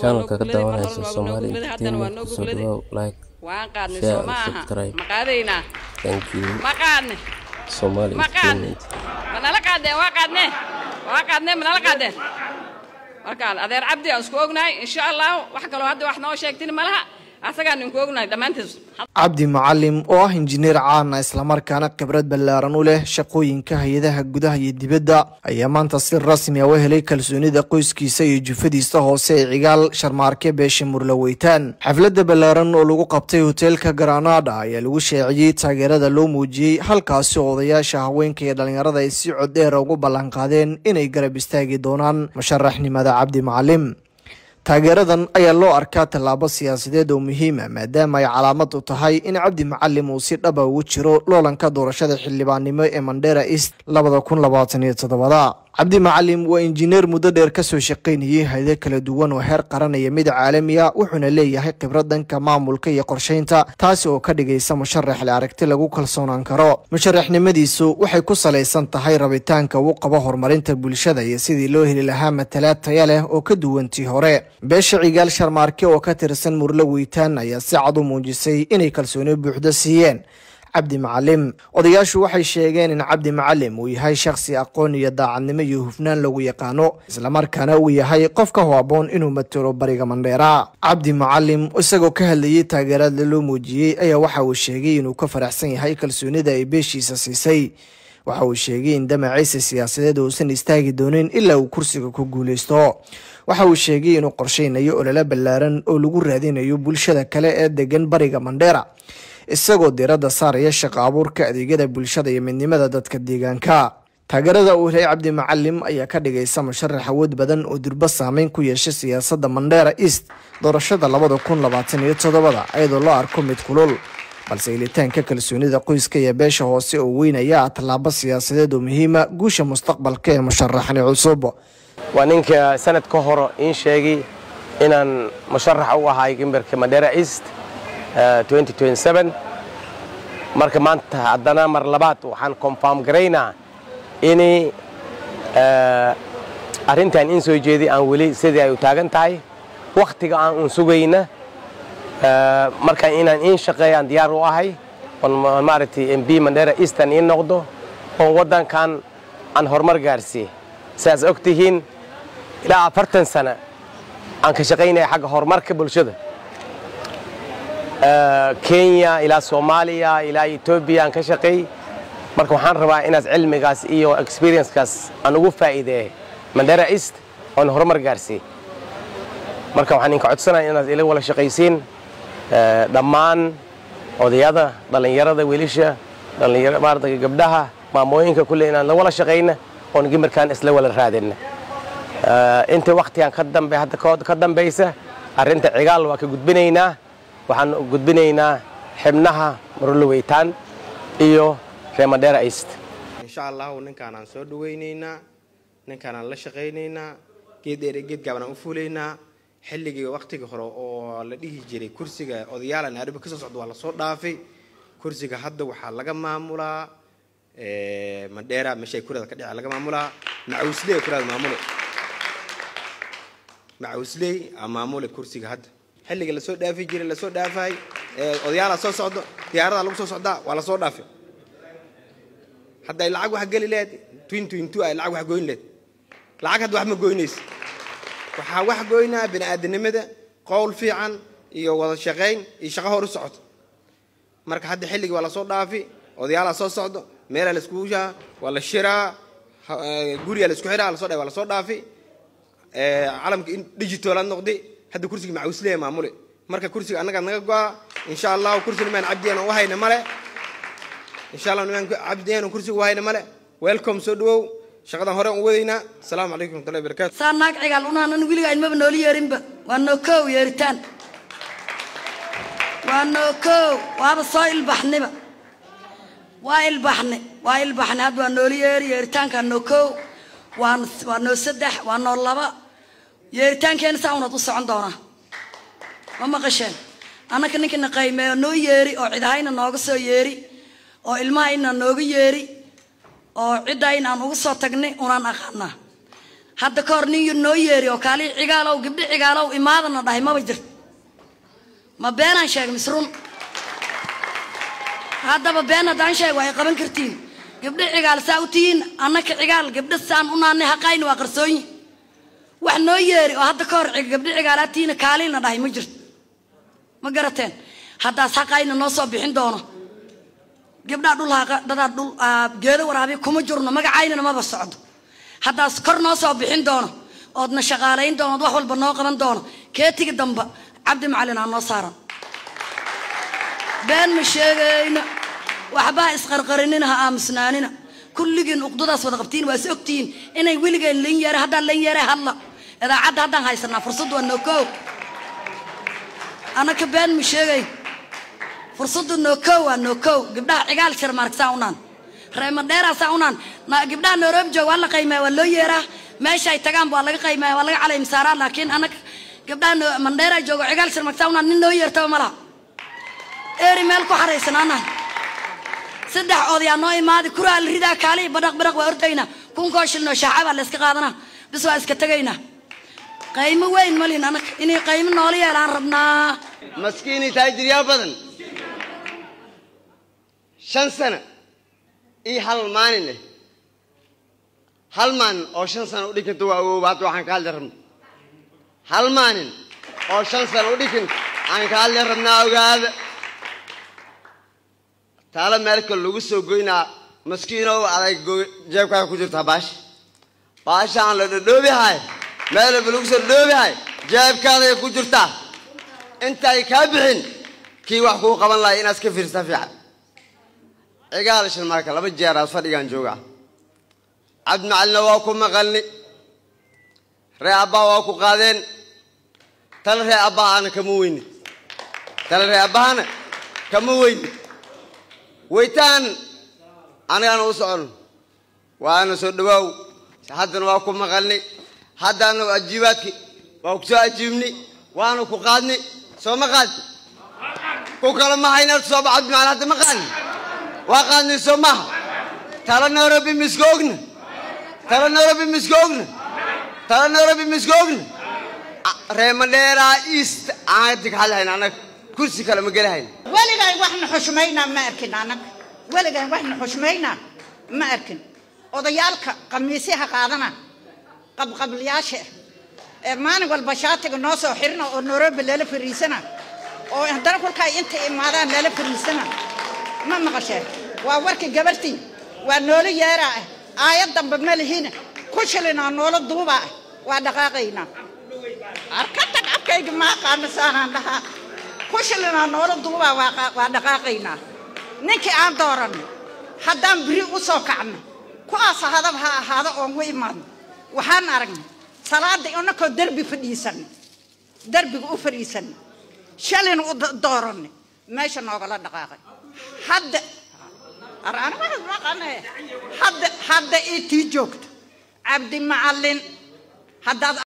channel ka daawanayso Somali Entertainment soo dhawaw like share subscribe thank you Somali Entertainment manala qaade markaan adeer cabdi aan isku ognahay insha Allah wax kale hadda wax noo sheegtin malaha asaga aan ku ognahay dhamaantiis Cabdi Macallim oo ah injineer caan ah isla markaana khibrad ballaaran u leh shaqooyinka hay'adaha gudaha iyo dibadda ayaa maanta si rasmi ah u helay kalsoonida qoyskiisa iyo jufadiisa hoose ee Cigaal Sharmaarke beesha Murlaweytaan xafladda ballaaran oo lagu qabtay hotelka Granada ayaa lagu sheegay taageerada loo muujiyay halkaas oo odayaasha haweenka iyo dhalinyarada ay si cod dheer ugu ballan qaadeen inay garab istaagi doonaan musharaxnimada Cabdi Macallim taageeradan ayaa loo arkaa tallaabo siyaasadeed oo muhiim ah maadaama ay calaamad u tahay in Cabdi Macallim uu si dhab ah ugu jiro loolanka doorashada xildhibaannimo ee Mandera East 2027 Cabdi Macallim waa injineer muddo dheer ka soo shaqeynayay hay'ado kala duwan oo heer qaran iyo mid caalami ah wuxuuna leeyahay khibrad dhanka maamulka iyo qorsheynta taasi oo ka dhigaysa musharax la aragti lagu kalsoonaan karo musharaxnimadiisu waxay ku saleysan tahay rabitaanka uu qabo horumarinta bulshada iyo sidii loo heli lahaa matalaad tayo leh oo ka duwantii hore beesha Cigaal Sharmaarke oo ka tirsan Murlaweytaan ayaa si cad u muujisay inay kalsooni buuxda siiyeen Cabdi Macallim odayaashu waxay sheegeen in Cabdi Macallim uu yahay shakhsi aqoon iyo daacadnimo iyo hufnaan lagu yaqaano isla markaana uu yahay qof ka haboon inuu matalo bariga Mandera Cabdi Macallim isagoo ka hadlayay taageerada loo muujiyay ayaa waxa uu sheegay inuu ka faraxsan yahay kalsoonida ay beeshiisa siisay waxa uu sheegay in damaciisa siyaasadeed uusan istaagi doonin ilaa uu kursiga ku guuleysto waxa uu sheegay inuu qorsheynayo olole ballaaran oo lagu raadinayo bulshada kale ee degan bariga Mandera isagoo diiradda saaraya shaqo abuurka adeegyada bulshada iyo midnimada dadka deegaanka taageerada uu helay Cabdi Macallim ayaa ka dhigaysa musharax awood badan oo durba saameyn ku yeeshay siyaasadda Mandera East doorashada 2027 iyadoo loo arko mid kulul balse ilitaanka kalsoonida qoyska iyo beesha hoose oo weynaya tallaabo siyaasadeed oo muhiim ah guusha mustaqbalka ee musharaxani cusub waa ninka sanad ka hor in sheegay inaan musharax u ahay gimbarka Mandera East 2027 marka maanta haddana mar labaad waxaan confirm gareynaa in arrintan in soo jeedi aan wali sidii ay u taagan tahay waqtiga aan sugayna marka inaan in shaqeeyaan diyaar u ahay on maartay MP Mandera East in noqdo oo wadankan aan horumar gaarsiin saas ogtihiin ilaa 40 sano aan ka shaqeynay xagga horumarka bulshada Kenya ila Soomaaliya ila Ethiopia aan ka shaqeey marka waxaan rabaa inaad cilmigaas iyo experience-kaas aan ugu faa'iideeyo Mandera East oo horumar gaarsiin marka waxaan inka codsanayaa inaad ila wada shaqeysiin dhammaan odayada dhalinyarada wiilasha dhalinyarada gabdhaha maamooyinka kulli inaan la wada shaqeyna oo gimarkaan isla wada raadina inta waqtigan ka dambaysa arrinta Cigaal waa ka gudbinaynaa waxaan gudbinaynaa xibnaha Murlaweytaan iyo Mandera East insha Allah ninkaan aan soo dhaweynayna ninkaan aan la shaqeynayna geed gaaban u fuuleynaa xilliga waqtiga hore oo la dhihi jiray kursiga odayaalan arba ka soo socdo waa la soo dhaafay kursiga hadda waxa laga maamulaa Mandera meeshay kurada ka dhacay laga maamulaa Macawsley maamule kursiga hadda xilliga la soo dhaafay jiray la soo dhaafay odayaal soo socdo diyaarada lagu soo socdaa waa la soo dhaafay hadda lacag wax gali leed 2022 ay lacag wax goyn leed lacag had wax ma goynays waxa wax goynaa bini'aadanimada qowl fiican iyo wada shaqeyn iyo shaqo hor u socod marka hadda xilliga waa la soo dhaafay odayaal soo socdo meel la isku jaa wala shiraa guriga la isku xiraa la soo dhaafay caalamka digital noqday hadda kursiga Macawsley maamule marka kursiga anaga naga go'a insha Allah kursiga man Cabdiyaan oo hayna male insha Allah niman Cabdiyaan kursiga wahayna male welcome soo dhawow shaqadan hore u wadayna assalamu alaykum wa rahmatullahi wa barakatuh saanaag Cigaal unaanan wiliga in ma nooli yeerinba waano koow yeeritaan waano koow waaba soo ilbaxniba waa ilbaxne had waa nooli yeeritaanka no koow waano saddex waano laba yeeritaankeena saawna u socon doona ma maqasheen anaka ninkina qiimeeyo noo yeeri oo cidahayna nooga soo yeeri oo ilmahayna nooga yeeri oo cidayna aan ugu soo tagnay unaan aqaana هذا كورنيو نويري وكالي عقالو قبل عقالو إمادنا ده ما بيجر ما بينا شيء مسرون هذا ما بينا دان شيء وهي قبل كرتين قبل عقال ساوتين أنا كعقال قبل السان أنا حقين وقرصوني وحنا يري وهذا كور قبل عقالاتين كالينا ده مجر ما قرتين هذا ساقين النصب بحين دونه قبل أدولها دول جيرو ورابي كم جرنا ما قاعدين ما بصعد هذا سكر نصب بحين دونه أدنى شغالين دونه ضحوا البناق من دونه كيتي قدام عبد معلنا النصارى بين مشينا وحبا إسقرقرينها أمسناننا كل جن أقدر أسود قبتين وأسقتين إني ويلجن لين يرى هذا لين يرى هلا إذا عاد هذا هاي سنة فرصة والنكو أنا كبين مشينا فرصة النكو قبلها عقال شرمارك ساونان ريما ديرا ساونان ما قبلها نورب جو ولا قيمة ولا يرى ما شيء تجمع ولا قيمة ولا على مسارات لكن أنا قبلها من ديرا جو عقال شرمارك ساونان نينو يرتوي ملا إيري مالكو حريصنا أنا سدح أوديا نوي ما ذي كرة الردا كالي بدق وأرتينا كون كوشلنا شعب على إسقاطنا بس واسكتجينا قيمة وين مالين أنا إني قيمة نولي على ربنا مسكيني تاجر يا بدن 5 سنة هل مانين هل مان أو 5 سنة وديكن تو وبعد وحن كال درم هل مانين أو 5 سنة وديكن عن كال درمنا وقال تعال مالك اللوجس وجينا مسكينه على جيبك كوجر باش عن للدوبي هاي مالك اللوجس الدوبي هاي جيبك هذا كوجر أنت يكابحين كي وحكو قبل لا يناس كفير سفيع عقالش المارك لا بجيرا صديقان جوجا عبد معلنا واكو مغلني ريابا واكو قادين تل ريابا أنا كمويني تل ريابا أنا كمويني ويتان أنا أوصل وأنا صدقوا حدا واكو مغلني حدا أنا أجيبك واكو أجيبني وأنا كو قادني سو مقاد كو كلام ما هينا صوب عبد معلنا مقادني وقادني سو ما ترى نوربي مسجوجنا ترى نوربي مسجوجنا ريماليرا إيست عادك حالها أنا كرسي كلام جلهين ولا جاي واحد حشمينا ما أركن عنك ولا جاي واحد حشمينا ما أركن وضيالك قميصها قادنا قبل ياشة إرمان والبشات الناس وحرنا ونورب الليل في الريسنا وهذا كل كاي أنت إمارة الليل في الريسنا ما مقشة وورك جبرتي ونولي يرى آيات دم بملهين كشلنا نول الضوبة ودقاقينا أركتك أبكي ما قام سانا لها كشلنا نول الضوبة ودقاقينا نك عندورن حدام بري وسوكعنا كواس هذا أمو إيمان وحان أرجع صلاة أنا كدربي فريسن دربي أفريسن شلن ودورن ماشي نقول دقاقي حد أنا ما قلنا حد إتي جوكت عبد معلن حد